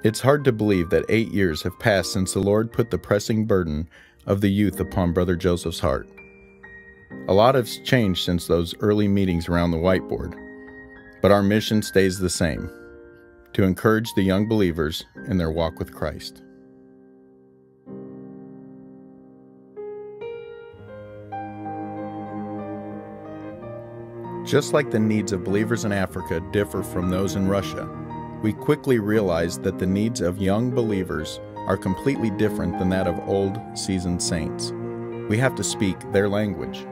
It's hard to believe that 8 years have passed since the Lord put the pressing burden of the youth upon Brother Joseph's heart. A lot has changed since those early meetings around the whiteboard, but our mission stays the same: to encourage the young believers in their walk with Christ. Just like the needs of believers in Africa differ from those in Russia, we quickly realized that the needs of young believers are completely different than that of old, seasoned saints. We have to speak their language.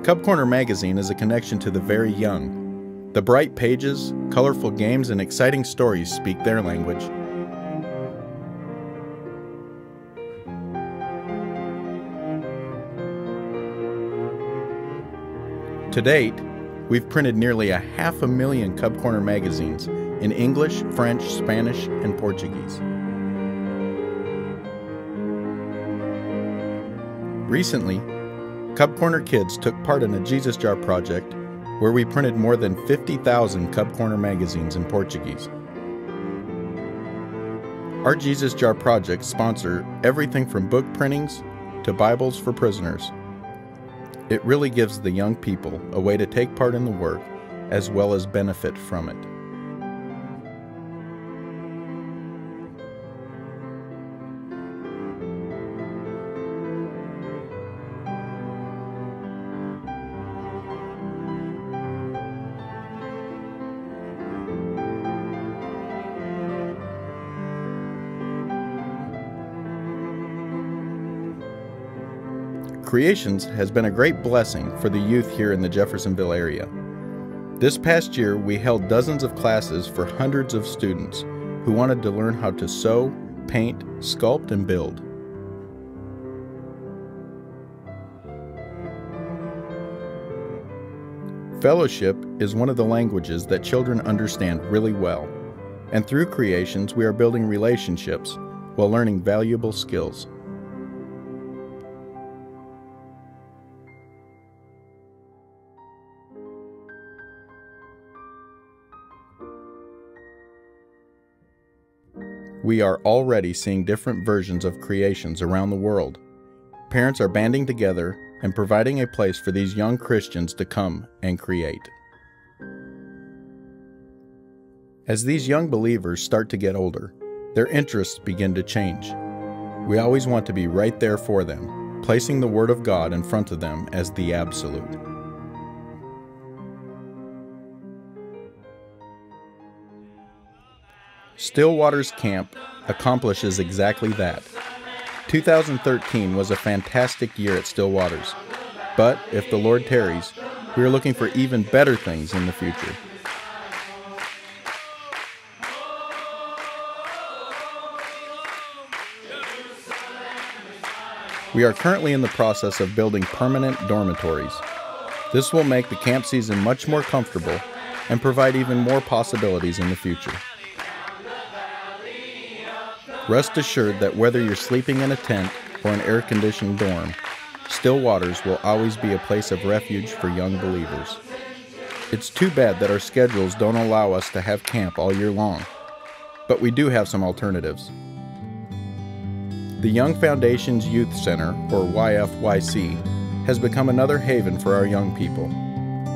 Cub Corner magazine is a connection to the very young. The bright pages, colorful games, and exciting stories speak their language. To date, we've printed nearly 500,000 Cub Corner magazines in English, French, Spanish, and Portuguese. Recently, Cub Corner Kids took part in a Jesus Jar project where we printed more than 50,000 Cub Corner magazines in Portuguese. Our Jesus Jar projects sponsor everything from book printings to Bibles for prisoners. It really gives the young people a way to take part in the work as well as benefit from it. Creations has been a great blessing for the youth here in the Jeffersonville area. This past year, we held dozens of classes for hundreds of students who wanted to learn how to sew, paint, sculpt, and build. Fellowship is one of the languages that children understand really well, and through Creations, we are building relationships while learning valuable skills. We are already seeing different versions of Creations around the world. Parents are banding together and providing a place for these young Christians to come and create. As these young believers start to get older, their interests begin to change. We always want to be right there for them, placing the Word of God in front of them as the absolute. Stillwater's camp accomplishes exactly that. 2013 was a fantastic year at Stillwater's, but if the Lord tarries, we are looking for even better things in the future. We are currently in the process of building permanent dormitories. This will make the camp season much more comfortable and provide even more possibilities in the future. Rest assured that whether you're sleeping in a tent or an air-conditioned dorm, Stillwater's will always be a place of refuge for young believers. It's too bad that our schedules don't allow us to have camp all year long, but we do have some alternatives. The Young Foundation's Youth Center, or YFYC, has become another haven for our young people.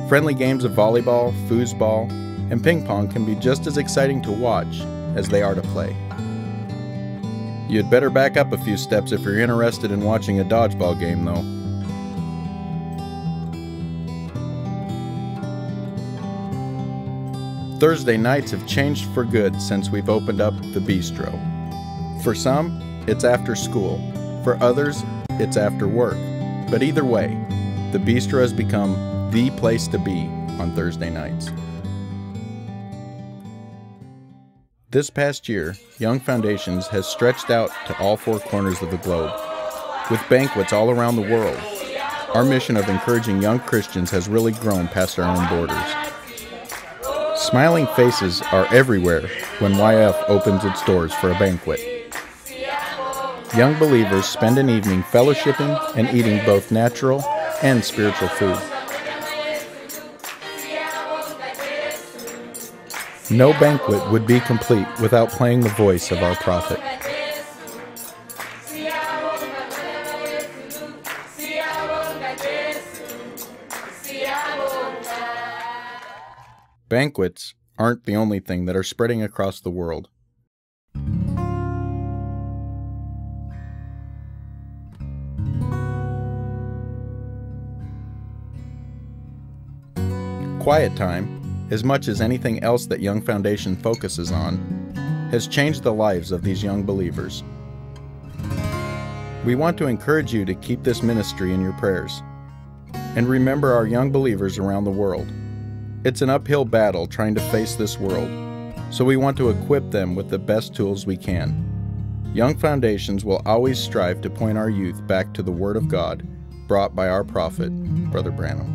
Friendly games of volleyball, foosball, and ping pong can be just as exciting to watch as they are to play. You'd better back up a few steps if you're interested in watching a dodgeball game, though. Thursday nights have changed for good since we've opened up the bistro. For some, it's after school. For others, it's after work. But either way, the bistro has become the place to be on Thursday nights. This past year, Young Foundations has stretched out to all four corners of the globe. With banquets all around the world, our mission of encouraging young Christians has really grown past our own borders. Smiling faces are everywhere when YF opens its doors for a banquet. Young believers spend an evening fellowshipping and eating both natural and spiritual food. No banquet would be complete without playing the voice of our prophet. Banquets aren't the only thing that are spreading across the world. Quiet time, as much as anything else that Young Foundation focuses on, has changed the lives of these young believers. We want to encourage you to keep this ministry in your prayers, and remember our young believers around the world. It's an uphill battle trying to face this world, so we want to equip them with the best tools we can. Young Foundations will always strive to point our youth back to the Word of God, brought by our prophet, Brother Branham.